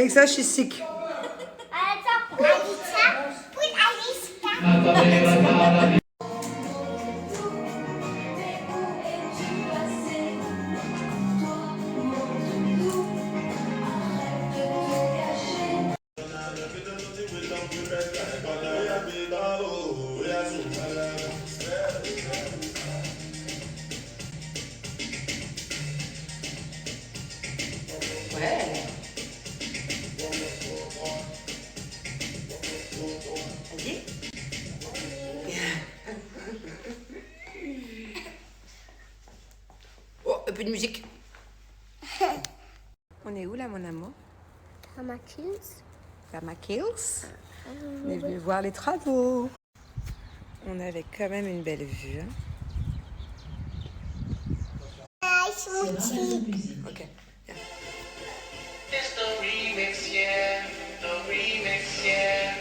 Alexa, she's sick. Ouais. Vas-y. Oh, un peu de musique. On est où là, mon amour? À ma Kills. À ma Kills. On est venu voir les travaux. On avait quand même une belle vue. Hein. Ok. Yeah. It's the remix, yeah. The remix, yeah.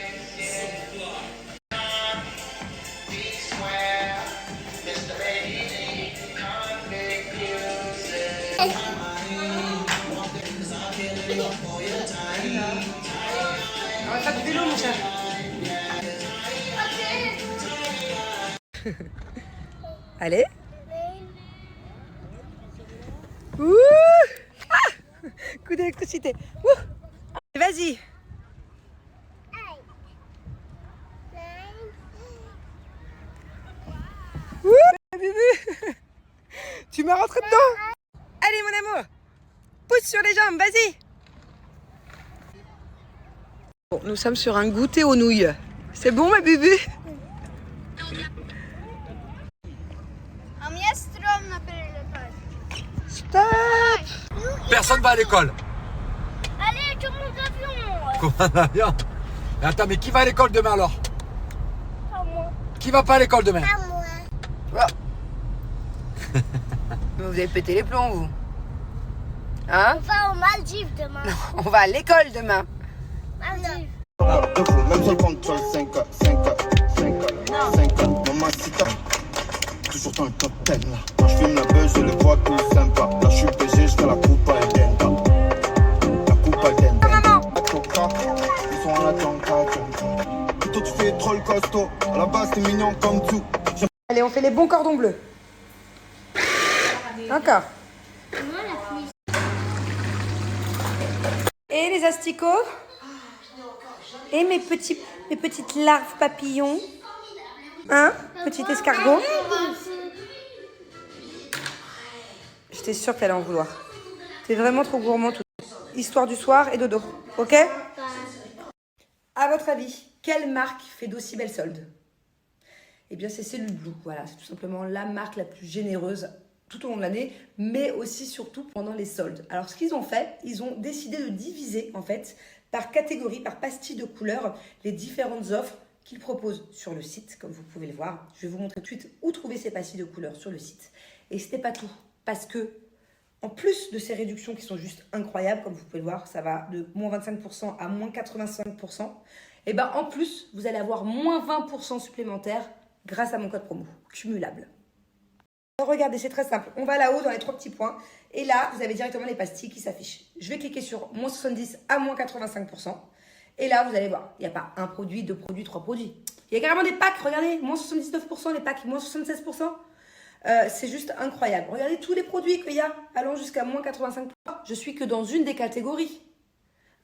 We swear, Mr. Lady, convict music. On va faire du vélo, mon cher. Allez. Ouh ah coup d'électricité. Ouh vas-y. Ouh Bubu. Tu m'as rentré dedans. Allez, mon amour. Pousse sur les jambes, vas-y. Bon, nous sommes sur un goûter aux nouilles. C'est bon, ma Bubu? Stop. Personne va à l'école. Allez, tout le monde avion. Comment un avion? Mais attends, mais qui va à l'école demain alors? Pas moi. Qui va pas à l'école demain? Pas moi. Voilà. Vous avez pété les plombs, vous. Hein? On va aux Maldives demain. On va à l'école demain. Maldives. Même sur le contrôle 5 Mamacita, toujours dans le top 10 là. Quand je filme la buzz, je les vois tout sympa. Là je suis BG, je fais la coupe à Denda. La coupe à Denda. Ils sont à la tonka. Plutôt tu fais trop le costaud. À la base t'es mignon comme tout. Allez, on fait les bons cordons bleus. Encore. Et les asticots. Et mes petites larves papillons. Hein? Petit escargot. J'étais sûre que t'allais en vouloir. T'es vraiment trop gourmand. Tout. Histoire du soir et dodo. Ok? À votre avis, quelle marque fait d'aussi belles soldes? Eh bien, c'est Cellule Blue. Voilà, c'est tout simplement la marque la plus généreuse tout au long de l'année, mais aussi surtout pendant les soldes. Alors, ce qu'ils ont fait, ils ont décidé de diviser, en fait, par catégorie, par pastille de couleurs, les différentes offres qu'ils proposent sur le site, comme vous pouvez le voir. Je vais vous montrer tout de suite où trouver ces pastilles de couleurs sur le site. Et ce n'est pas tout, parce que, en plus de ces réductions qui sont juste incroyables, comme vous pouvez le voir, ça va de moins 25% à moins 85%, et bien en plus, vous allez avoir moins 20% supplémentaires grâce à mon code promo, cumulable. Regardez, c'est très simple. On va là-haut dans les 3 petits points. Et là, vous avez directement les pastilles qui s'affichent. Je vais cliquer sur moins 70 à moins 85%. Et là, vous allez voir, il n'y a pas un produit, 2 produits, 3 produits. Il y a carrément des packs, regardez, moins 79% les packs, moins 76%. C'est juste incroyable. Regardez tous les produits qu'il y a, allant jusqu'à moins 85%. Je suis que dans une des catégories.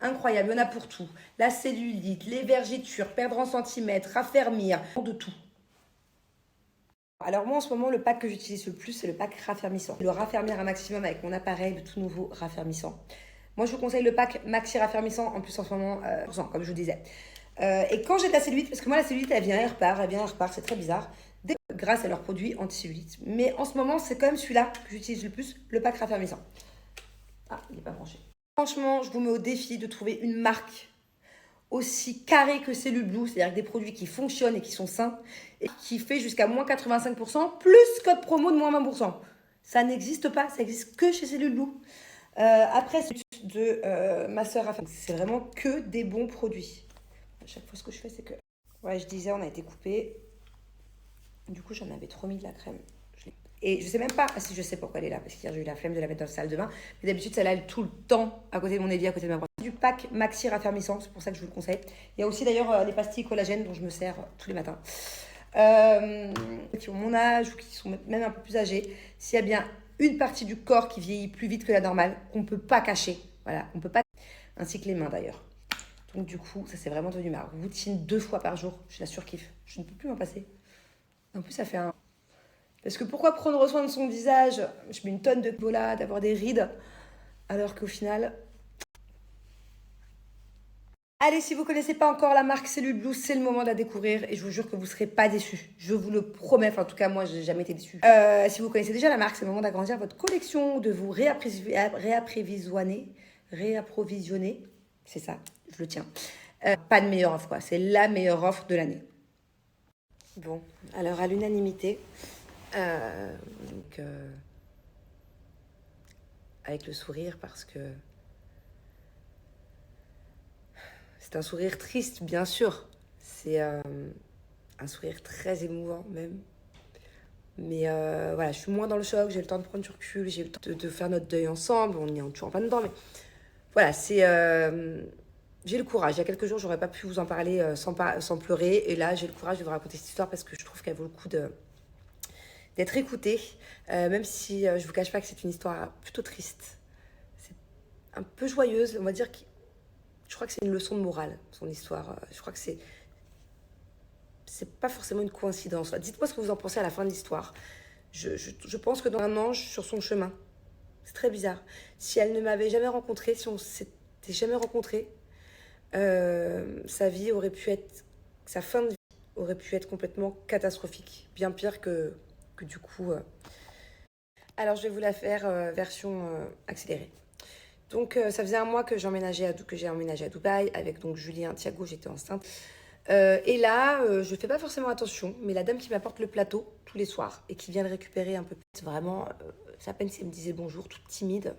Incroyable, il y en a pour tout. La cellulite, les vergitures, perdre en centimètres, raffermir, de tout. Alors moi en ce moment le pack que j'utilise le plus c'est le pack raffermissant. Le raffermir un maximum avec mon appareil, le tout nouveau raffermissant. Moi je vous conseille le pack maxi raffermissant en plus en ce moment, comme je vous disais. Et quand j'ai de la cellulite, parce que moi la cellulite elle vient, elle repart, c'est très bizarre. Grâce à leurs produits anti-cellulite. Mais en ce moment c'est quand même celui-là que j'utilise le plus, le pack raffermissant. Ah il n'est pas branché. Franchement je vous mets au défi de trouver une marque aussi carré que Cellule Blue, c'est-à-dire des produits qui fonctionnent et qui sont sains, et qui fait jusqu'à moins 85%, plus code promo de moins 20%. Ça n'existe pas, ça existe que chez Cellule Blue. Après, c'est de ma sœur, c'est vraiment que des bons produits. À chaque fois, ce que je fais, c'est que... Ouais, je disais, on a été coupé. Du coup, j'en avais trop mis de la crème. Et je sais même pas si je sais pourquoi elle est là, parce qu'hier, j'ai eu la flemme de la mettre dans la salle de bain. Mais d'habitude, celle-là, elle est tout le temps à côté de mon évier, à côté de ma brosse. du pack maxi raffermissant, c'est pour ça que je vous le conseille. Il y a aussi d'ailleurs les pastilles collagène dont je me sers tous les matins. Qui ont mon âge ou qui sont même un peu plus âgés, s'il y a bien une partie du corps qui vieillit plus vite que la normale, qu'on ne peut pas cacher, voilà, on peut pas, ainsi que les mains d'ailleurs. Donc du coup, ça c'est vraiment devenu ma routine 2 fois par jour, je la surkiffe, je ne peux plus m'en passer. En plus, ça fait un... Parce que pourquoi prendre soin de son visage? Je mets une tonne de bola, d'avoir des rides, alors qu'au final... Allez, si vous ne connaissez pas encore la marque Cellule Blue, c'est le moment de la découvrir et je vous jure que vous ne serez pas déçus. Je vous le promets, enfin en tout cas moi, je n'ai jamais été déçue. Si vous connaissez déjà la marque, c'est le moment d'agrandir votre collection, de vous réapprovisionner, c'est ça, je le tiens. Pas de meilleure offre quoi, c'est la meilleure offre de l'année. Bon, alors à l'unanimité, avec le sourire parce que... C'est un sourire triste, bien sûr. C'est un sourire très émouvant, même. Mais voilà, je suis moins dans le choc, j'ai le temps de prendre du recul, j'ai le temps de faire notre deuil ensemble, on est toujours en plein dedans, mais voilà, c'est... j'ai le courage. Il y a quelques jours, j'aurais pas pu vous en parler sans pleurer, et là, j'ai le courage de vous raconter cette histoire parce que je trouve qu'elle vaut le coup d'être écoutée, même si je vous cache pas que c'est une histoire plutôt triste. C'est un peu joyeuse, on va dire... Je crois que c'est une leçon de morale, son histoire. Je crois que c'est pas forcément une coïncidence. Dites-moi ce que vous en pensez à la fin de l'histoire. Je pense que dans un ange sur son chemin. C'est très bizarre. Si elle ne m'avait jamais rencontré, si on s'était jamais rencontré, sa vie aurait pu être... Sa fin de vie aurait pu être complètement catastrophique. Bien pire que du coup... Alors, je vais vous la faire version accélérée. Donc, ça faisait 1 mois que j'ai emménagé à Dubaï avec donc Julien, Thiago, j'étais enceinte. Et là, je fais pas forcément attention, mais la dame qui m'apporte le plateau tous les soirs et qui vient le récupérer un peu, vraiment, c'est à peine si elle me disait bonjour, toute timide.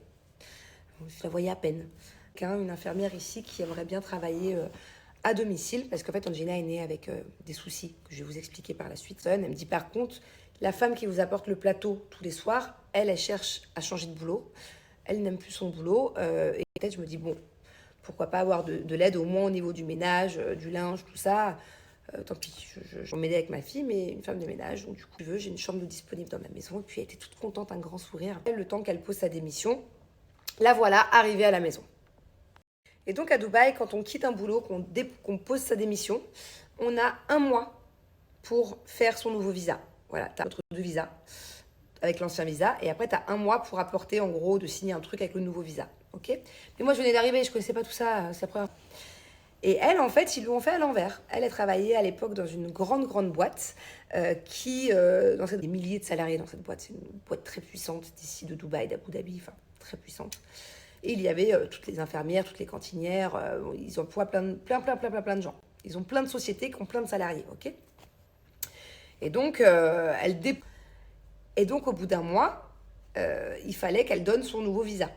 Je la voyais à peine. Une infirmière ici qui aimerait bien travailler à domicile, parce qu'en fait, Angina est née avec des soucis que je vais vous expliquer par la suite. Elle me dit par contre, la femme qui vous apporte le plateau tous les soirs, elle cherche à changer de boulot. Elle n'aime plus son boulot et peut-être je me dis bon, pourquoi pas avoir de l'aide au moins au niveau du ménage, du linge, tout ça. Tant pis, je m'aidais avec ma fille, mais une femme de ménage. Donc du coup, j'ai une chambre disponible dans ma maison. Et puis elle était toute contente, un grand sourire. Le temps qu'elle pose sa démission, la voilà arrivée à la maison. Et donc à Dubaï, quand on quitte un boulot, qu'on pose sa démission, on a 1 mois pour faire son nouveau visa. Voilà, tu as notre 2 visas. Avec l'ancien visa, et après, tu as 1 mois pour apporter, en gros, de signer un truc avec le nouveau visa, ok? Mais moi, je venais d'arriver, je connaissais pas tout ça, c'est la première fois. Et elle, en fait, ils lui ont fait à l'envers. Elle travaillait à l'époque dans une grande boîte des milliers de salariés dans cette boîte. C'est une boîte très puissante d'ici de Dubaï, d'Abu Dhabi, enfin, très puissante. Et il y avait toutes les infirmières, toutes les cantinières, ils emploient plein de gens. Ils ont plein de sociétés qui ont plein de salariés, ok? Et donc, Et donc, au bout d'1 mois, il fallait qu'elle donne son nouveau visa.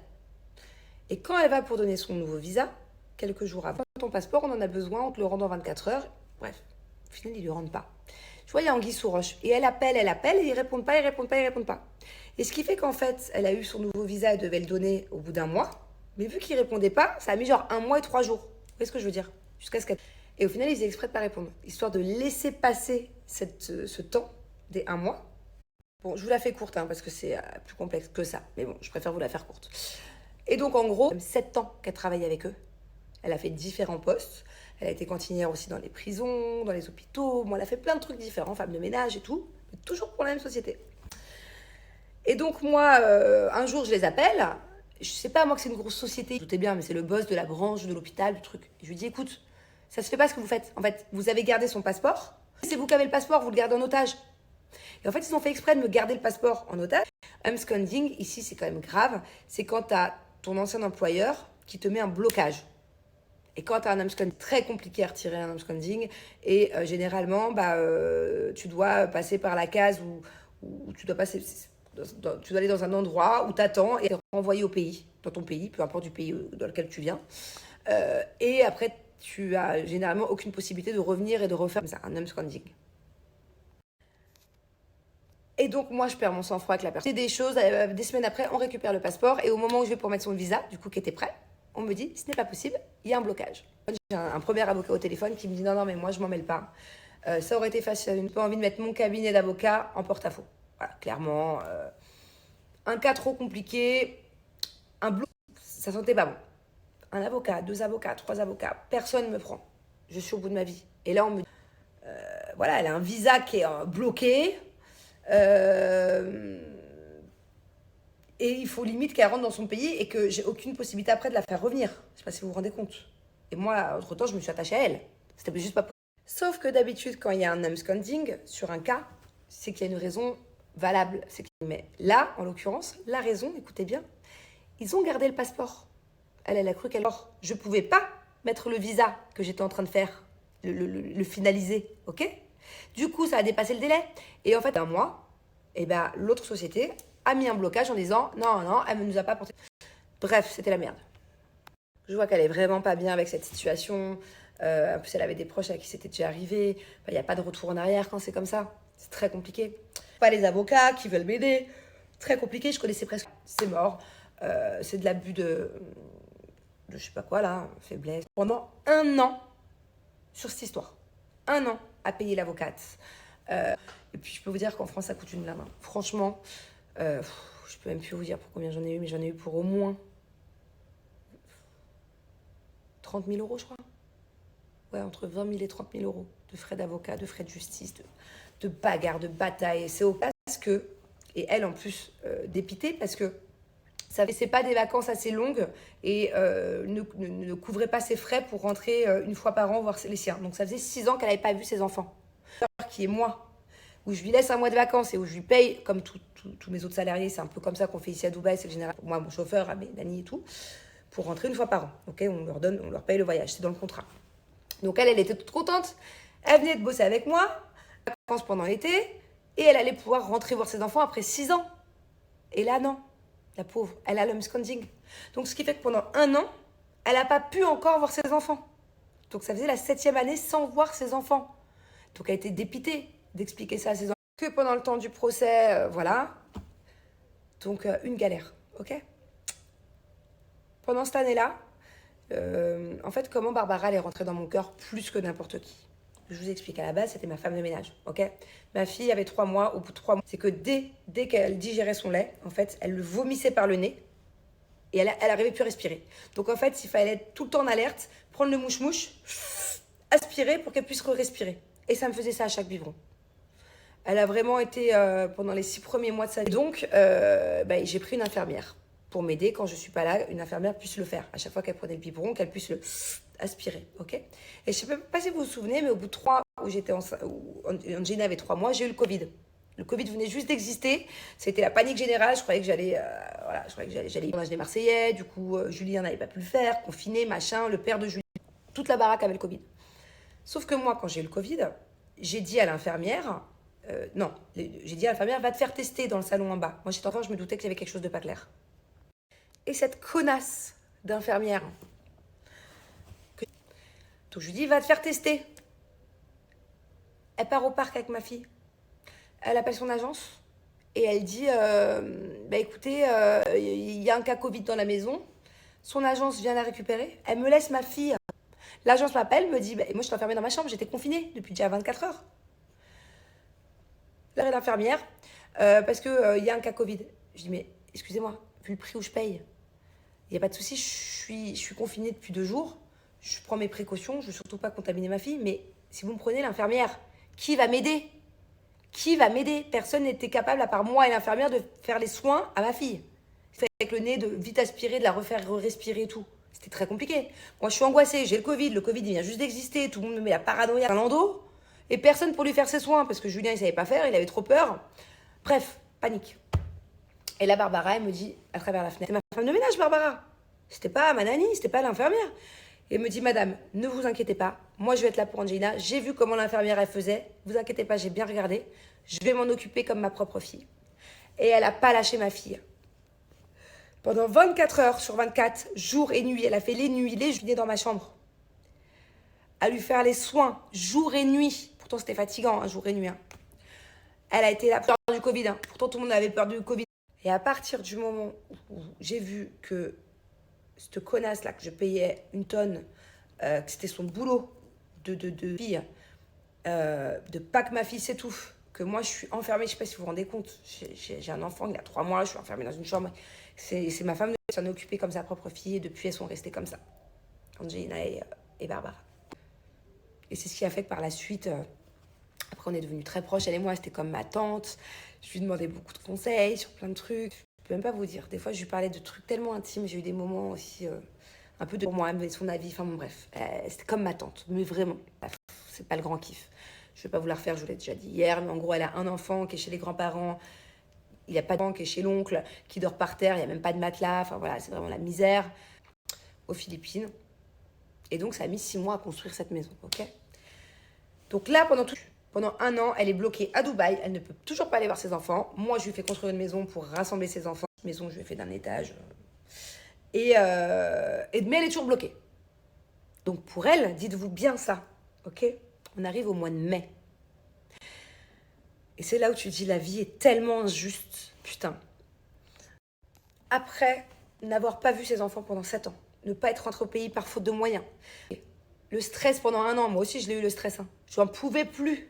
Et quand elle va pour donner son nouveau visa, quelques jours avant, ton passeport, on en a besoin, on te le rend dans 24 heures. Bref, au final, ils ne lui rendent pas. Je vois, il y a anguille sous roche. Et elle appelle, et ils ne répondent pas. Et ce qui fait qu'en fait, elle a eu son nouveau visa, elle devait le donner au bout d'1 mois. Mais vu qu'ils ne répondaient pas, ça a mis genre 1 mois et 3 jours. Vous voyez ce que je veux dire? Jusqu'à ce qu'elle... Et au final, ils faisaient exprès de ne pas répondre. Histoire de laisser passer ce temps des 1 mois. Bon, je vous la fais courte, parce que c'est plus complexe que ça. Mais bon, je préfère vous la faire courte. Et donc, en gros, 7 ans qu'elle travaille avec eux. Elle a fait différents postes. Elle a été cantinière aussi dans les prisons, dans les hôpitaux. Bon, elle a fait plein de trucs différents, femme de ménage et tout. Mais toujours pour la même société. Et donc, moi, un jour, je les appelle. Je sais pas, moi, que c'est une grosse société. Je doutais bien, mais c'est le boss de la branche, de l'hôpital, du truc. Et je lui dis, écoute, ça se fait pas ce que vous faites. En fait, vous avez gardé son passeport. C'est vous qui avez le passeport, vous le gardez en otage. Et en fait, ils ont fait exprès de me garder le passeport en otage. Absconding, ici, c'est quand même grave. C'est quand tu as ton ancien employeur qui te met un blocage. Et quand tu as un absconding, très compliqué à retirer un absconding. Et généralement, tu dois passer par la case où tu dois passer... Tu dois aller dans un endroit où tu attends et renvoyer au pays, dans ton pays, peu importe du pays dans lequel tu viens. Et après, tu as généralement aucune possibilité de revenir et de refaire un absconding. Et donc, moi, je perds mon sang-froid avec la personne. C'est des choses, des semaines après, on récupère le passeport. Et au moment où je vais pour mettre son visa, du coup, qui était prêt, on me dit, ce n'est pas possible, il y a un blocage. J'ai un premier avocat au téléphone qui me dit, non, mais moi, je m'en mêle pas. Ça aurait été facile, je n'ai pas envie de mettre mon cabinet d'avocat en porte-à-faux. Voilà, clairement, un cas trop compliqué, un blocage, ça sentait pas bon. Un avocat, 2 avocats, 3 avocats, personne ne me prend. Je suis au bout de ma vie. Et là, on me dit, voilà, elle a un visa qui est bloqué. Et il faut limite qu'elle rentre dans son pays et que j'ai aucune possibilité après de la faire revenir. Je ne sais pas si vous vous rendez compte. Et moi, entre-temps, je me suis attachée à elle. C'était juste pas possible. Sauf que d'habitude, quand il y a un absconding sur un cas, c'est qu'il y a une raison valable. Mais là, en l'occurrence, la raison, écoutez bien, ils ont gardé le passeport. Elle a cru qu'elle... Je ne pouvais pas mettre le visa que j'étais en train de faire, le finaliser, ok? Du coup, ça a dépassé le délai. Et en fait, un mois, et ben, l'autre société a mis un blocage en disant non, elle ne nous a pas porté. Bref, c'était la merde. Je vois qu'elle est vraiment pas bien avec cette situation. En plus, elle avait des proches à qui c'était déjà arrivé. Il n'y a pas de retour en arrière quand c'est comme ça. C'est très compliqué. Pas les avocats qui veulent m'aider. Très compliqué, je connaissais presque. C'est mort. C'est de l'abus de je sais pas quoi là, faiblesse. Pendant 1 an sur cette histoire. 1 an à payer l'avocate. Et puis je peux vous dire qu'en France ça coûte une blinde. Franchement, je peux même plus vous dire pour combien j'en ai eu, mais j'en ai eu pour au moins 30 000 euros, je crois. Ouais, entre 20 000 et 30 000 euros de frais d'avocat, de frais de justice, de bagarre, de bataille. Et c'est au cas que, et elle en plus dépitée parce que ça ne pas des vacances assez longues et ne couvrait pas ses frais pour rentrer une fois par an voir les siens. Donc ça faisait 6 ans qu'elle n'avait pas vu ses enfants. Qui est moi, où je lui laisse un mois de vacances et où je lui paye, comme tous mes autres salariés, c'est un peu comme ça qu'on fait ici à Dubaï, c'est le général, moi, mon chauffeur, mes Dani et tout, pour rentrer une fois par an. Okay, on leur paye le voyage, c'est dans le contrat. Donc elle était toute contente. Elle venait de bosser avec moi, vacances pendant l'été, et elle allait pouvoir rentrer voir ses enfants après 6 ans. Et là, non. La pauvre, elle a l'absconding. Donc, ce qui fait que pendant 1 an, elle n'a pas pu encore voir ses enfants. Donc, ça faisait la 7e année sans voir ses enfants. Donc, elle était dépitée d'expliquer ça à ses enfants. Que pendant le temps du procès, voilà. Donc, une galère, ok? Pendant cette année-là, en fait, comment Barbara elle est rentrée dans mon cœur plus que n'importe qui. Je vous explique, à la base, c'était ma femme de ménage, ok? Ma fille avait 3 mois, au bout de 3 mois, c'est que dès qu'elle digérait son lait, en fait, elle le vomissait par le nez et elle n'arrivait plus à respirer. Donc, en fait, il fallait être tout le temps en alerte, prendre le mouche-mouche, aspirer pour qu'elle puisse respirer. Et ça me faisait ça à chaque biberon. Elle a vraiment été, pendant les 6 premiers mois de sa vie. Donc, j'ai pris une infirmière pour m'aider quand je ne suis pas là, une infirmière puisse le faire. À chaque fois qu'elle prenait le biberon, qu'elle puisse le aspirer, ok? Et je ne sais pas si vous vous souvenez, mais au bout de 3 mois où j'étais Angelina avait 3 mois, j'ai eu le Covid. Le Covid venait juste d'exister. C'était la panique générale. Je croyais que j'allais y des Marseillais. Du coup, Julien n'avait pas pu le faire. Confiné, machin. Le père de Julien. Toute la baraque avait le Covid. Sauf que moi, quand j'ai eu le Covid, j'ai dit à l'infirmière... j'ai dit à l'infirmière, va te faire tester dans le salon en bas. Moi, j'étais enfant, je me doutais qu'il y avait quelque chose de pas clair. Et cette connasse d'infirmière... Donc, je lui dis, va te faire tester. Elle part au parc avec ma fille. Elle appelle son agence et elle dit, écoutez, il y a un cas Covid dans la maison. Son agence vient la récupérer. Elle me laisse ma fille. L'agence m'appelle, me dit, moi je suis enfermée dans ma chambre, j'étais confinée depuis déjà 24 heures. Là, elle est l'infirmière parce qu'il y a un cas Covid. Je dis, mais excusez-moi, vu le prix où je paye, il n'y a pas de souci, je suis confinée depuis 2 jours. Je prends mes précautions, je ne veux surtout pas contaminer ma fille, mais si vous me prenez l'infirmière, qui va m'aider? Qui va m'aider? Personne n'était capable, à part moi et l'infirmière, de faire les soins à ma fille. Avec le nez, de vite aspirer, de la refaire respirer et tout. C'était très compliqué. Moi, je suis angoissée, j'ai le Covid il vient juste d'exister, tout le monde me met la paranoïa dans l'endo, et personne pour lui faire ses soins, parce que Julien, il ne savait pas faire, il avait trop peur. Bref, panique. Et là, Barbara, elle me dit, à travers la fenêtre, c'est ma femme de ménage, Barbara. C'était pas ma nanny, c'était pas l'infirmière. Et elle me dit, madame, ne vous inquiétez pas, moi je vais être là pour Angelina, j'ai vu comment l'infirmière elle faisait, vous inquiétez pas, j'ai bien regardé, je vais m'en occuper comme ma propre fille. Et elle n'a pas lâché ma fille. Pendant 24 heures sur 24, jour et nuit, elle a fait les nuits, les journées dans ma chambre. À lui faire les soins, jour et nuit. Pourtant c'était fatigant, jour et nuit. Elle a été là pour peur du Covid, pourtant tout le monde avait peur du Covid. Et à partir du moment où j'ai vu que cette connasse là que je payais une tonne, que c'était son boulot de fille, de pas que ma fille s'étouffe, que moi je suis enfermée, je sais pas si vous vous rendez compte, j'ai un enfant, il a 3 mois, je suis enfermée dans une chambre. C'est ma femme qui s'en est occupée comme sa propre fille et depuis elles sont restées comme ça, Angelina et Barbara. Et c'est ce qui a fait que par la suite, après on est devenus très proches, elle et moi, c'était comme ma tante. Je lui demandais beaucoup de conseils sur plein de trucs. Je peux même pas vous dire, des fois je lui parlais de trucs tellement intimes, j'ai eu des moments aussi un peu de pour moi, elle me donnait son avis, enfin bon bref, c'était comme ma tante, mais vraiment, c'est pas le grand kiff. Je vais pas vous la refaire, je vous l'ai déjà dit hier, mais en gros elle a un enfant qui est chez les grands-parents, il n'y a pas de qui est chez l'oncle, qui dort par terre, il n'y a même pas de matelas, enfin voilà, c'est vraiment la misère aux Philippines. Et donc ça a mis 6 mois à construire cette maison, ok? Donc là, pendant 1 an, elle est bloquée à Dubaï, elle ne peut toujours pas aller voir ses enfants. Moi, je lui fais construire une maison pour rassembler ses enfants. Cette maison, je lui ai fait d'un étage. Mais elle est toujours bloquée. Donc pour elle, dites-vous bien ça, ok? On arrive au mois de mai. Et c'est là où tu te dis, la vie est tellement injuste, putain. Après n'avoir pas vu ses enfants pendant 7 ans, ne pas être rentré au pays par faute de moyens. Le stress pendant 1 an, moi aussi je l'ai eu le stress. Hein. Je n'en pouvais plus.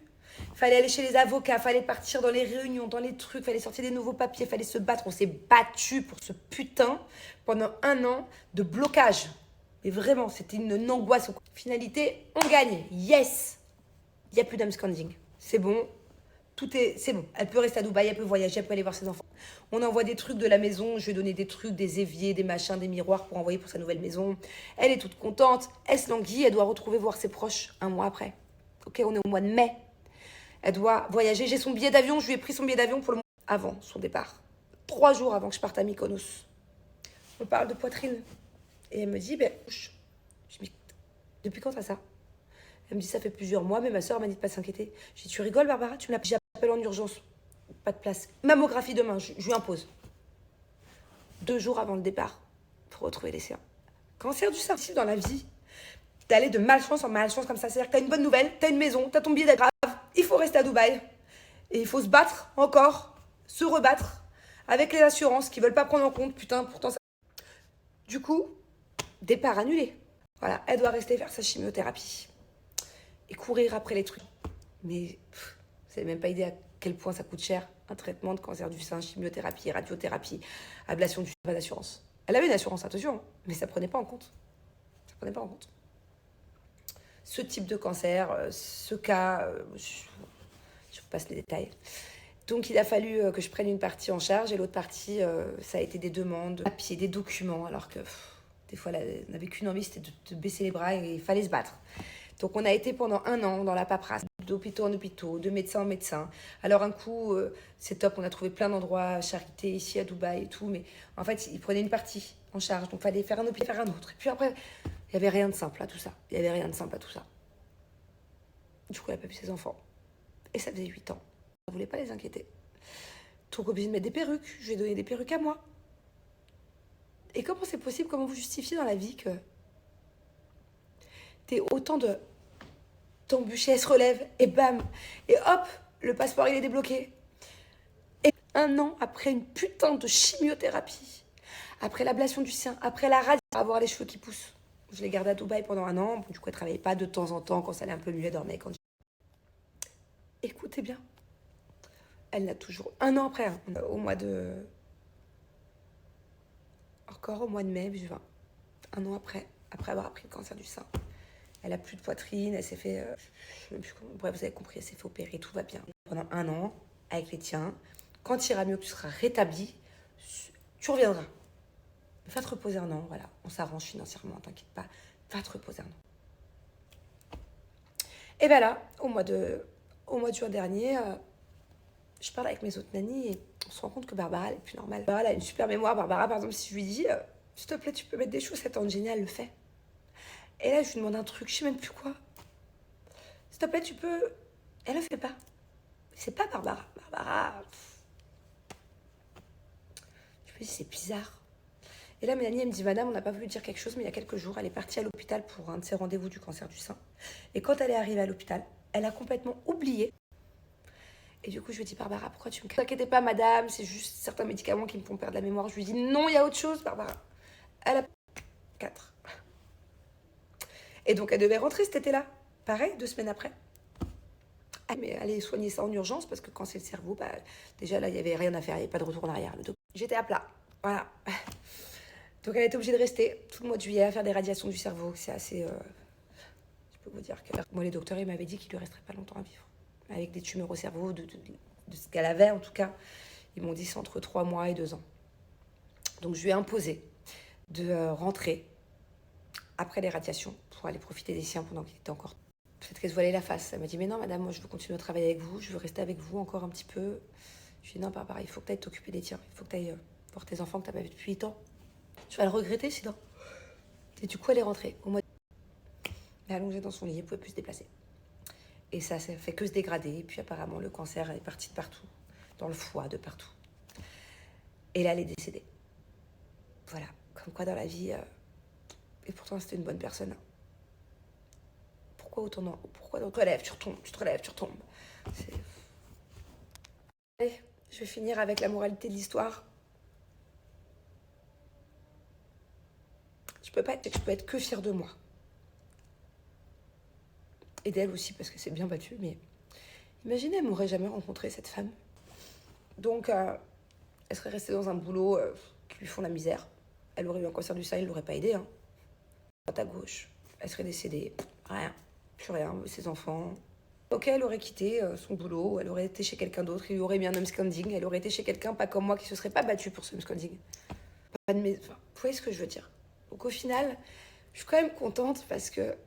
Fallait aller chez les avocats, fallait partir dans les réunions, dans les trucs, fallait sortir des nouveaux papiers, fallait se battre. On s'est battu pour ce putain pendant 1 an de blocage. Mais vraiment, c'était une angoisse. Finalité, on gagne. Yes. Il n'y a plus d'absconding. C'est bon. C'est bon. Elle peut rester à Dubaï, elle peut voyager, elle peut aller voir ses enfants. On envoie des trucs de la maison. Je lui ai donné des trucs, des éviers, des machins, des miroirs pour envoyer pour sa nouvelle maison. Elle est toute contente. Elle se languit. Elle doit retrouver voir ses proches 1 mois après. Ok, on est au mois de mai. Elle doit voyager. J'ai son billet d'avion. Je lui ai pris son billet d'avion pour le mois avant son départ. 3 jours avant que je parte à Mykonos. On parle de poitrine. Et elle me dit, je me dis, depuis quand t'as ça? Elle me dit, ça fait plusieurs mois, mais ma soeur m'a dit de pas s'inquiéter. J'ai dit, tu rigoles, Barbara? Tu me l'appelles? J'appelle en urgence. Pas de place. Mammographie demain, je lui impose. 2 jours avant le départ, pour retrouver les siens. Cancer du sein. Si dans la vie, d'aller de malchance en malchance comme ça, c'est-à-dire que t'as une bonne nouvelle, t'as une maison, t'as ton billet d'être grave, il faut rester à Dubaï. Et il faut se battre encore, se rebattre, avec les assurances qui veulent pas prendre en compte, putain, pourtant ça... Du coup, départ annulé. Voilà, elle doit rester faire sa chimiothérapie. Et courir après les trucs. Mais vous n'avez même pas idée à quel point ça coûte cher. Un traitement de cancer du sein, chimiothérapie, radiothérapie, ablation du sein, pas d'assurance. Elle avait une assurance, attention, mais ça ne prenait pas en compte. Ça prenait pas en compte. Ce type de cancer, ce cas, je vous passe les détails. Donc il a fallu que je prenne une partie en charge et l'autre partie, ça a été des demandes, papiers, des documents, alors que des fois, on n'avait qu'une envie, c'était de baisser les bras et il fallait se battre. Donc on a été pendant 1 an dans la paperasse, d'hôpitaux en hôpitaux, de médecin en médecin. Alors un coup, c'est top, on a trouvé plein d'endroits, charité ici à Dubaï et tout, mais en fait, ils prenaient une partie en charge, donc il fallait faire un hôpital, faire un autre. Et puis après, il n'y avait rien de simple à tout ça. Du coup, elle n'a pas vu ses enfants. Et ça faisait 8 ans. Elle ne voulait pas les inquiéter. Donc obligée de mettre des perruques, je lui ai donné des perruques à moi. Et comment c'est possible, comment vous justifiez dans la vie que t'es autant de t'embûcher, elle se relève, et bam, et hop, le passeport il est débloqué. Et 1 an après une putain de chimiothérapie, après l'ablation du sein, après la radio, avoir les cheveux qui poussent. Je l'ai gardée à Dubaï pendant 1 an, du coup elle travaillait pas de temps en temps, quand ça allait un peu mieux, elle dormait quand écoutez bien, elle l'a toujours, 1 an après, hein, au mois de mai, juin, 1 an après avoir appris le cancer du sein. Elle a plus de poitrine, elle s'est fait... je sais même plus comment... Bref, vous avez compris, elle s'est fait opérer, tout va bien. Pendant 1 an, avec les tiens, quand il ira mieux, que tu seras rétabli, tu reviendras. Va te reposer 1 an, voilà. On s'arrange financièrement, t'inquiète pas. Va te reposer 1 an. Et ben là, au mois de juin dernier, je parle avec mes autres nannies et on se rend compte que Barbara, elle est plus normale. Barbara, elle a une super mémoire. Barbara, par exemple, si je lui dis, s'il te plaît, tu peux mettre des chaussettes en génial, elle le fait. Et là, je lui demande un truc, je sais même plus quoi. S'il te plaît, tu peux... Elle le fait pas. C'est pas Barbara. Barbara... Je me dis, c'est bizarre. Et là, Mélanie, elle me dit, madame, on n'a pas voulu dire quelque chose, mais il y a quelques jours, elle est partie à l'hôpital pour un de ses rendez-vous du cancer du sein. Et quand elle est arrivée à l'hôpital, elle a complètement oublié. Et du coup, je lui dis, Barbara, pourquoi tu me... Ne t'inquiétez pas, madame, c'est juste certains médicaments qui me font perdre la mémoire. Je lui dis, non, il y a autre chose, Barbara. Elle a... 4. Et donc, elle devait rentrer cet été-là. Pareil, 2 semaines après. Ah, mais aller soigner ça en urgence, parce que quand c'est le cerveau, bah, déjà là, il n'y avait rien à faire, il n'y avait pas de retour en arrière. J'étais à plat, voilà. Donc elle était obligée de rester tout le mois de juillet à faire des radiations du cerveau. C'est assez... je peux vous dire que... Moi, les docteurs, ils m'avaient dit qu'il ne lui resterait pas longtemps à vivre. Avec des tumeurs au cerveau, de ce qu'elle avait en tout cas. Ils m'ont dit c'est entre 3 mois et 2 ans. Donc je lui ai imposé de rentrer après les radiations pour aller profiter des siens pendant qu'il était encore... Peut-être qu'elle se voilait la face. Elle m'a dit mais non madame, moi je veux continuer à travailler avec vous, je veux rester avec vous encore un petit peu. Je lui ai dit non, pareil, il faut que tu ailles t'occuper des tiens, il faut que tu ailles voir tes enfants que tu n'as pas vu depuis 8 ans. Tu vas le regretter sinon. Et du coup elle est rentrée au mois de... Elle est allongée dans son lit, elle ne pouvait plus se déplacer. Et ça fait que se dégrader. Et puis apparemment le cancer est parti de partout, dans le foie, de partout. Et là elle est décédée. Voilà, comme quoi dans la vie... Et pourtant c'était une bonne personne. Pourquoi autant pourquoi tu te relèves, tu retombes, tu te relèves, tu retombes. Allez, je vais finir avec la moralité de l'histoire. Je peux être que fière de moi. Et d'elle aussi, parce que c'est bien battu, mais imaginez, elle m'aurait jamais rencontré cette femme. Donc, elle serait restée dans un boulot qui lui font la misère. Elle aurait eu un cancer du sein, il ne l'aurait pas aidée. Hein. À gauche, elle serait décédée. Rien. Plus rien, ses enfants. Ok, elle aurait quitté son boulot, elle aurait été chez quelqu'un d'autre, il lui aurait mis un homescanding, elle aurait été chez quelqu'un pas comme moi qui se serait pas battue pour ce homescanding. Pas de enfin, vous voyez ce que je veux dire? Donc au final, je suis quand même contente parce que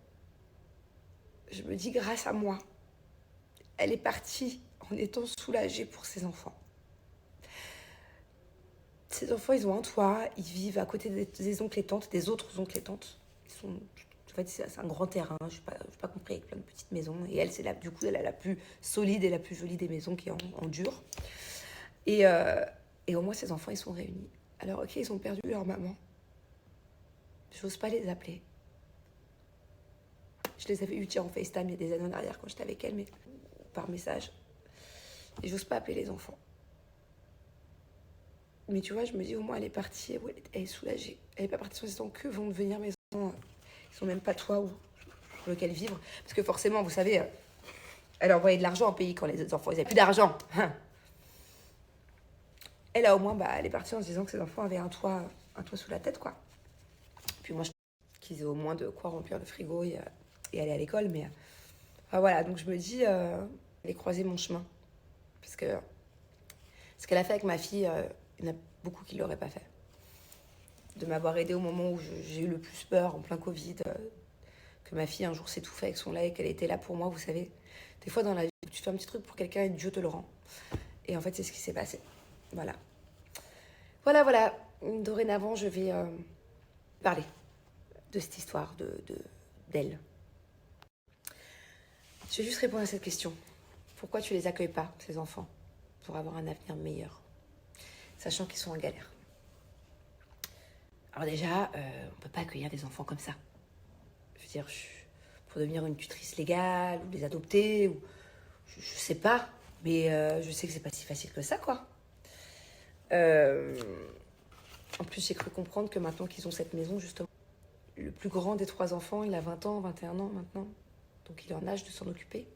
je me dis grâce à moi, elle est partie en étant soulagée pour ses enfants. Ses enfants, ils ont un toit, ils vivent à côté des oncles et tantes, des autres oncles et tantes. Ils sont... En fait, c'est un grand terrain, je n'ai pas compris, avec plein de petites maisons. Et elle, du coup, elle a la plus solide et la plus jolie des maisons qui est en dur. Et au moins, ses enfants, ils sont réunis. Alors, ok, ils ont perdu leur maman. J'ose pas les appeler. Je les avais eu en FaceTime il y a des années en arrière quand j'étais avec elle, mais par message. Et j'ose pas appeler les enfants. Mais tu vois, je me dis, au moins, elle est partie, elle est soulagée. Elle n'est pas partie en se disant que vont devenir mes enfants. Ils sont même pas toi ou sur lequel vivre. Parce que forcément, vous savez, elle a envoyé de l'argent au pays quand les enfants, ils n'avaient plus d'argent. Elle a au moins, elle est partie en se disant que ses enfants avaient un toit sous la tête, quoi. Puis moi, je pense qu'ils aient au moins de quoi remplir le frigo et aller à l'école. Mais voilà, donc je me dis, elle est croisée mon chemin. Parce que ce qu'elle a fait avec ma fille, il y en a beaucoup qui ne l'auraient pas fait. De m'avoir aidée au moment où j'ai eu le plus peur, en plein Covid, que ma fille un jour s'étouffait avec son lait et qu'elle était là pour moi, vous savez. Des fois dans la vie, tu fais un petit truc pour quelqu'un et Dieu te le rend. Et en fait, c'est ce qui s'est passé. Voilà. Voilà. Dorénavant, je vais parler de cette histoire d'elle. Je vais juste répondre à cette question. Pourquoi tu les accueilles pas, ces enfants, pour avoir un avenir meilleur, sachant qu'ils sont en galère? Alors déjà, on ne peut pas accueillir des enfants comme ça. Je veux dire, pour devenir une tutrice légale, ou les adopter, ou je sais pas, mais je sais que c'est pas si facile que ça, quoi. En plus, j'ai cru comprendre que maintenant qu'ils ont cette maison, justement, le plus grand des 3 enfants, il a 20 ans, 21 ans maintenant, donc il est en âge de s'en occuper.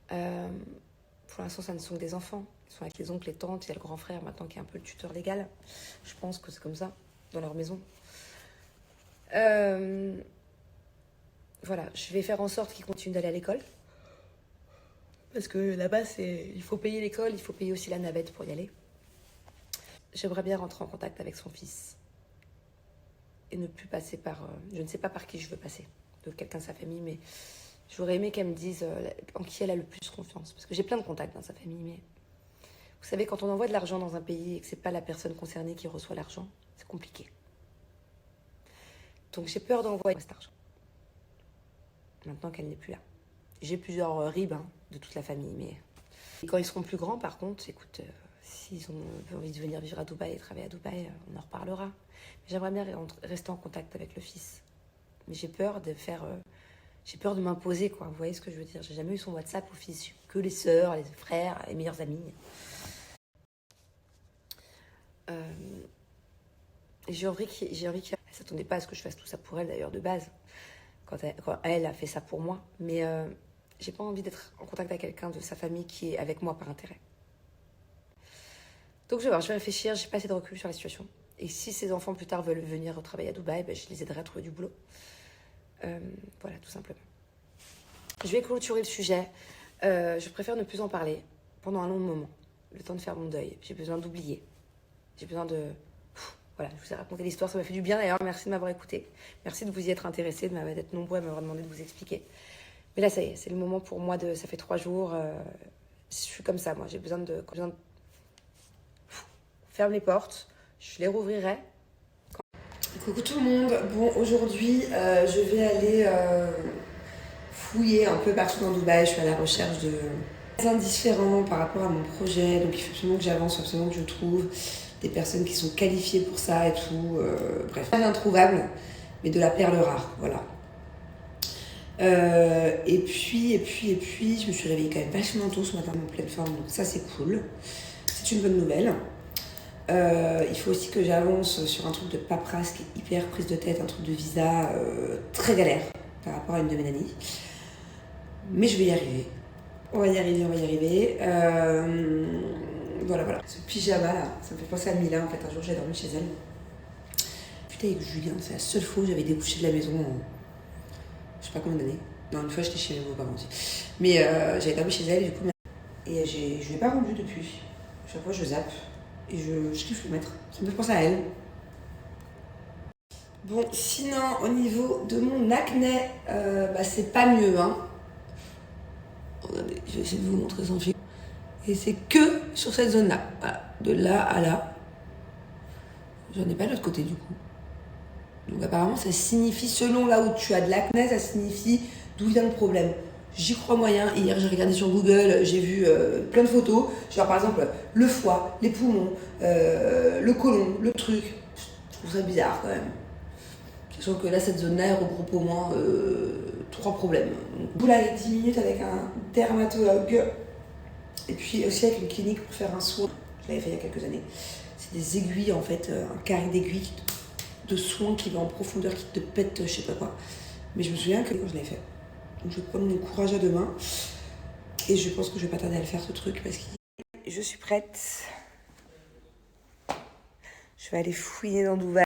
Pour l'instant, ça ne sont que des enfants. Ils sont avec les oncles, les tantes. Il y a le grand frère maintenant qui est un peu le tuteur légal. Je pense que c'est comme ça, dans leur maison. Voilà, je vais faire en sorte qu'ils continuent d'aller à l'école. Parce que là-bas, il faut payer l'école, il faut payer aussi la navette pour y aller. J'aimerais bien rentrer en contact avec son fils. Et ne plus passer par... je ne sais pas par qui je veux passer. De quelqu'un de sa famille, mais... J'aurais aimé qu'elle me dise en qui elle a le plus confiance. Parce que j'ai plein de contacts dans sa famille, mais... Vous savez, quand on envoie de l'argent dans un pays et que c'est pas la personne concernée qui reçoit l'argent, c'est compliqué. Donc j'ai peur d'envoyer cet argent. Maintenant qu'elle n'est plus là. J'ai plusieurs ribs de toute la famille, mais... Et quand ils seront plus grands, par contre, écoute, s'ils ont envie de venir vivre à Dubaï et travailler à Dubaï, on en reparlera. Mais j'aimerais bien rester en contact avec le fils. Mais j'ai peur de faire... J'ai peur de m'imposer, quoi. Vous voyez ce que je veux dire? J'ai jamais eu son WhatsApp au fils. J'ai que les sœurs, les frères, les meilleurs amis. J'ai envie qu'elle s'attendait pas à ce que je fasse tout ça pour elle d'ailleurs de base, quand elle a fait ça pour moi. Mais j'ai pas envie d'être en contact avec quelqu'un de sa famille qui est avec moi par intérêt. Donc je vais voir, je vais réfléchir, j'ai pas assez de recul sur la situation. Et si ces enfants plus tard veulent venir travailler à Dubaï, ben, je les aiderai à trouver du boulot. Voilà, tout simplement. Je vais clôturer le sujet. Je préfère ne plus en parler pendant un long moment. Le temps de faire mon deuil. J'ai besoin d'oublier. J'ai besoin de... Voilà, je vous ai raconté l'histoire, ça m'a fait du bien d'ailleurs. Merci de m'avoir écouté. Merci de vous y être intéressé, d'être nombreux à m'avoir demandé de vous expliquer. Mais là, ça y est, c'est le moment pour moi de... Ça fait 3 jours. Je suis comme ça, moi. J'ai besoin de... Ferme les portes. Je les rouvrirai. Coucou tout le monde. Bon, aujourd'hui, je vais aller fouiller un peu partout dans Dubaï. Je suis à la recherche de indifférents par rapport à mon projet. Donc, il faut absolument que j'avance, absolument que je trouve des personnes qui sont qualifiées pour ça et tout. Bref, pas d'introuvable, mais de la perle rare. Voilà. Et puis, je me suis réveillée quand même vachement tôt ce matin en pleine forme. Donc, ça, c'est cool. C'est une bonne nouvelle. Il faut aussi que j'avance sur un truc de paperasse qui est hyper prise de tête, un truc de visa très galère par rapport à une de mes nannies. Mais je vais y arriver. On va y arriver. Voilà. Ce pyjama là, ça me fait penser à Mila en fait. Un jour j'ai dormi chez elle. Putain, avec Julien, c'est la seule fois où j'avais découché de la maison en je sais pas combien d'années. Non, une fois j'étais chez mes beaux-parents aussi. Mais j'avais dormi chez elle et du coup. Et je lui ai pas rendu depuis. Chaque fois je zappe. Et je kiffe le mettre. Ça me fait penser à elle. Bon, sinon, au niveau de mon acné, c'est pas mieux, hein. Regardez, je vais essayer de vous montrer sans fil. Et c'est que sur cette zone-là. Voilà. De là à là. J'en ai pas de l'autre côté, du coup. Donc apparemment, ça signifie, selon là où tu as de l'acné, ça signifie d'où vient le problème. J'y crois moyen. Hier, j'ai regardé sur Google, j'ai vu plein de photos. Genre, par exemple, le foie, les poumons, le côlon, le truc. Je trouve ça bizarre, quand même. Sachant que là, cette zone-là, elle regroupe au moins 3 problèmes. Donc, là, 10 minutes avec un dermatologue. Et puis aussi avec une clinique pour faire un soin. Je l'avais fait il y a quelques années. C'est des aiguilles, en fait, un carré d'aiguilles de soins qui va en profondeur, qui te pète, je sais pas quoi. Mais je me souviens que quand je l'avais fait. Donc je vais prendre mon courage à 2 mains. Et je pense que je vais pas tarder à le faire ce truc parce que je suis prête. Je vais aller fouiller dans Dubaï.